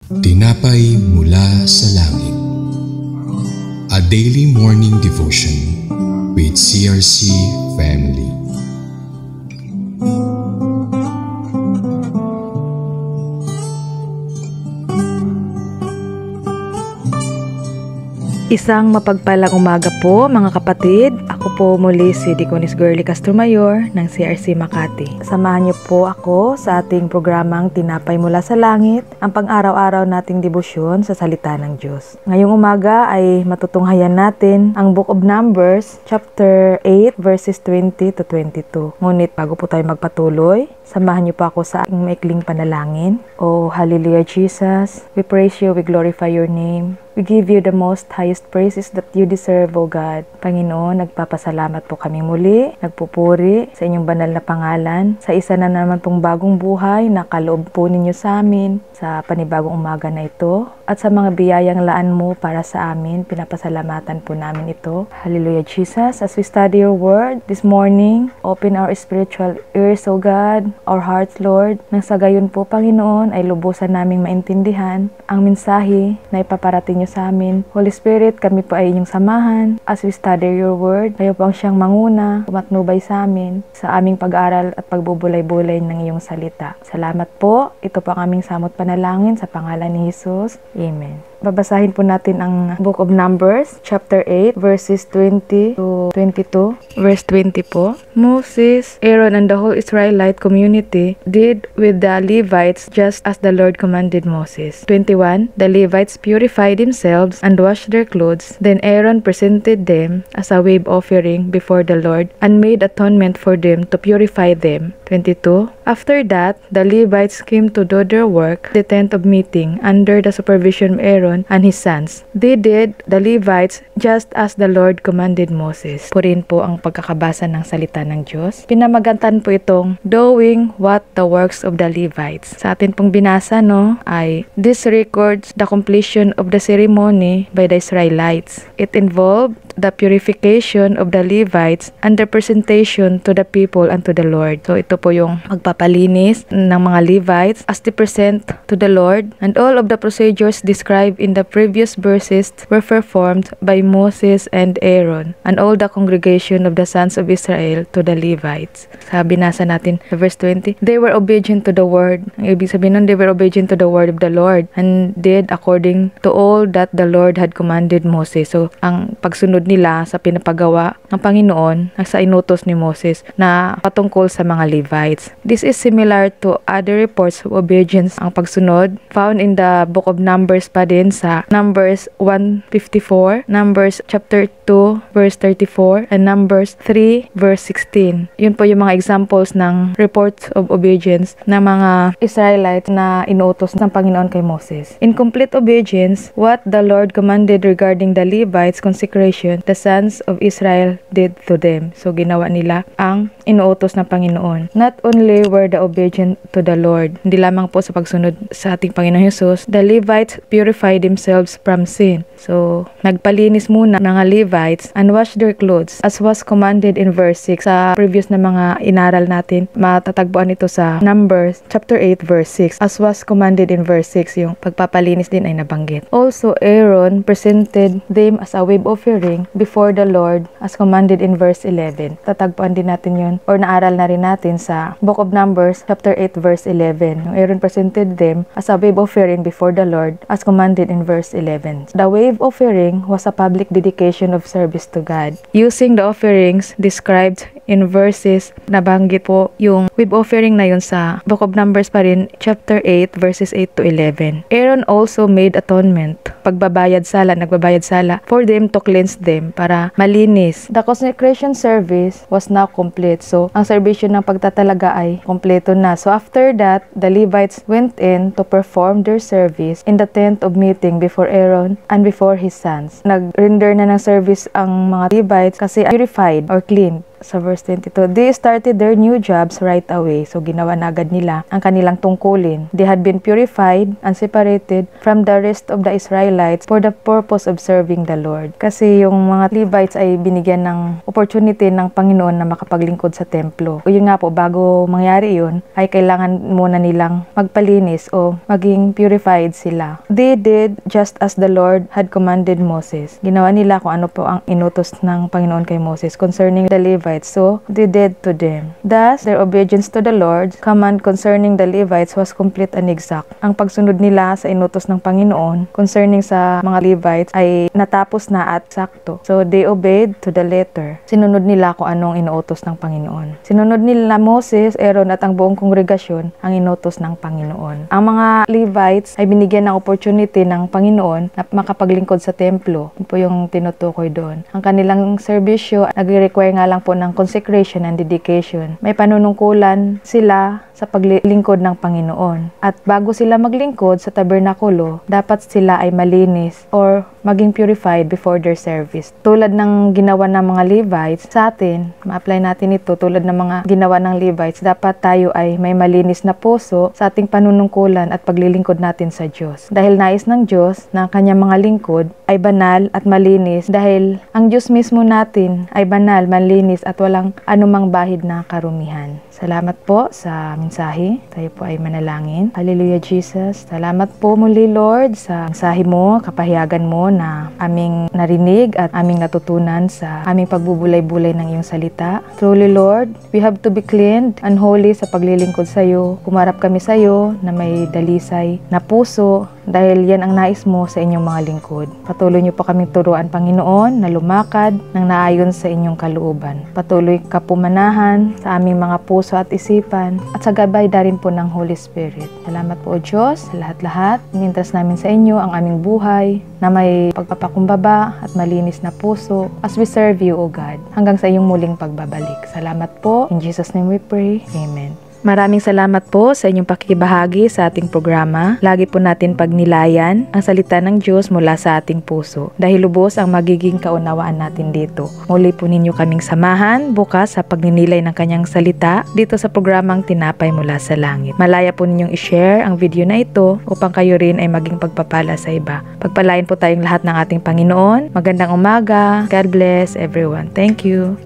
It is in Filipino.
Tinapay mula sa langit. A daily morning devotion with CRC family. Isang mapagpalang umaga po mga kapatid. Ako po muli si Deaconess Girly Castromayor ng CRC Makati. Samahan niyo po ako sa ating programang Tinapay Mula sa Langit, ang pang-araw-araw nating debosyon sa salita ng Diyos. Ngayong umaga ay matutunghayan natin ang Book of Numbers, chapter 8, verses 20 to 22. Ngunit bago po tayo magpatuloy, samahan niyo po ako sa aking maikling panalangin. Oh, hallelujah Jesus, we praise you, we glorify your name. We give you the most highest praises that you deserve, O God. Panginoon, nagpapasalamat po kami muli, nagpupuri sa inyong banal na pangalan, sa isa na naman pong bagong buhay na kaloob po ninyo sa amin, sa panibagong umaga na ito, at sa mga biyayang laan mo para sa amin, pinapasalamatan po namin ito. Hallelujah, Jesus. As we study your word this morning, open our spiritual ears, O God, our hearts, Lord, nang sa gayon po, Panginoon, ay lubusan naming maintindihan ang mensahe na ipaparating niyo sa amin. Holy Spirit, kami po ay inyong samahan as we study your word. Kayo po ang siyang manguna, pumatnubay sa amin sa aming pag-aral at pagbubulay-bulay ng iyong salita. Salamat po. Ito po ang aming samot panalangin sa pangalan ni Jesus. Amen. Babasahin po natin ang Book of Numbers, chapter 8, verses 20 to 22. Verse 20 po. Moses, Aaron, and the whole Israelite community did with the Levites just as the Lord commanded Moses. 21. The Levites purified themselves and washed their clothes. Then Aaron presented them as a wave offering before the Lord and made atonement for them to purify them. 22. After that, the Levites came to do their work, the tent of meeting, under the supervision of Aaron and his sons. They did, the Levites, just as the Lord commanded Moses. Purin po ang pagkakabasa ng salita ng Diyos. Pinamagantan po itong doing what the works of the Levites. Sa atin pong binasa, ay this records the completion of the ceremony by the Israelites. It involved the purification of the Levites and the presentation to the people and to the Lord. So ito po yung magpapalinis ng mga Levites as they present to the Lord, and all of the procedures described in the previous verses were performed by Moses and Aaron and all the congregation of the sons of Israel to the Levites. Sabi nasa natin sa verse 20, they were obedient to the word. Ang ibig sabihin nun, they were obedient to the word of the Lord and did according to all that the Lord had commanded Moses. So ang pagsunod nila sa pinapagawa ng Panginoon sa inutos ni Moses na patungkol sa mga Levites. This is similar to other reports of obedience. Ang pagsunod found in the Book of Numbers pa din sa Numbers 1:54, Numbers chapter 2 verse 34, and Numbers 3 verse 16. Yun po yung mga examples ng reports of obedience ng mga Israelites na inuutos ng Panginoon kay Moses. In complete obedience, what the Lord commanded regarding the Levites' consecration, the sons of Israel did to them. So ginawa nila ang inuutos ng Panginoon. Not only were the obedient to the Lord, hindi lamang po sa pagsunod sa ating Panginoon Jesus, the Levites purified themselves from sin. So nagpalinis muna ng mga Levites and washed their clothes as was commanded in verse 6. Sa previous na mga inaral natin, matatagpuan ito sa Numbers chapter 8 verse 6. As was commanded in verse 6, yung pagpapalinis din ay nabanggit. Also, Aaron presented them as a wave offering before the Lord as commanded in verse 11. Tatagpuan din natin yun or naaral na rin natin sa Book of Numbers chapter 8 verse 11. Yung Aaron presented them as a wave offering before the Lord as commanded in verse 11. The wave offering was a public dedication of service to God. Using the offerings described in verses, nabanggit po yung wave offering na yun sa Book of Numbers pa rin, chapter 8 verses 8 to 11. Aaron also made atonement, nagbabayad sala for them to cleanse them, para malinis. The consecration service was now complete. So ang serbisyo ng pagtatalaga ay kompleto na. So after that, the Levites went in to perform their service in the tent of meeting before Aaron and before his sons. Nag-render na ng service ang mga Levites kasi purified or clean. sa verse 22. They started their new jobs right away. So ginawa na agad nila ang kanilang tungkulin. They had been purified and separated from the rest of the Israelites for the purpose of serving the Lord. Kasi yung mga Levites ay binigyan ng opportunity ng Panginoon na makapaglingkod sa templo. O yun nga po, bago mangyari yun, ay kailangan muna nilang magpalinis o maging purified sila. They did just as the Lord had commanded Moses. Ginawa nila kung ano po ang inutos ng Panginoon kay Moses concerning the Levites. So, they did to them. Thus, their obedience to the Lord's command concerning the Levites was complete and exact. Ang pagsunod nila sa inutos ng Panginoon concerning sa mga Levites ay natapos na at sakto. So, they obeyed to the letter. Sinunod nila kung anong inuutos ng Panginoon. Sinunod nila Moses, Aaron at ang buong kongregasyon ang inutos ng Panginoon. Ang mga Levites ay binigyan ng opportunity ng Panginoon na makapaglingkod sa templo. Yun po yung tinutukoy doon. Ang kanilang serbisyo nag-require nga lang po ng consecration and dedication. May panunungkulan sila sa paglingkod ng Panginoon. At bago sila maglingkod sa tabernakulo, dapat sila ay malinis or maging purified before their service. Tulad ng ginawa ng mga Levites, sa atin, ma-apply natin ito, tulad ng mga ginawa ng Levites, dapat tayo ay may malinis na puso sa ating panunungkulan at paglilingkod natin sa Diyos. Dahil nais ng Diyos na ang kanyang mga lingkod ay banal at malinis dahil ang Diyos mismo natin ay banal, malinis at walang anumang bahid na karumihan. Salamat po sa mensahe. Tayo po ay manalangin. Hallelujah, Jesus. Salamat po muli, Lord, sa mensahe mo, kapahiyagan mo na aming narinig at aming natutunan sa aming pagbubulay-bulay ng iyong salita. Truly, Lord, we have to be cleaned and holy sa paglilingkod sa iyo. Kumarap kami sa iyo na may dalisay na puso dahil yan ang nais mo sa inyong mga lingkod. Patuloy niyo po kaming turuan, Panginoon, na lumakad ng naayon sa inyong kalooban. Patuloy ka pumanahan sa aming mga puso at isipan at sa gabay na rin po ng Holy Spirit. Salamat po, O Diyos, sa lahat-lahat. Inintrust namin sa inyo ang aming buhay na may pagpapakumbaba at malinis na puso as we serve you, O God, hanggang sa iyong muling pagbabalik. Salamat po. In Jesus' name we pray. Amen. Maraming salamat po sa inyong pakikibahagi sa ating programa. Lagi po natin pagnilayan ang salita ng Diyos mula sa ating puso dahil lubos ang magiging kaunawaan natin dito. Muli po ninyo kaming samahan bukas sa pagninilay ng kanyang salita dito sa programang Tinapay Mula sa Langit. Malaya po ninyong i-share ang video na ito upang kayo rin ay maging pagpapala sa iba. Pagpalain po tayong lahat ng ating Panginoon. Magandang umaga. God bless everyone. Thank you.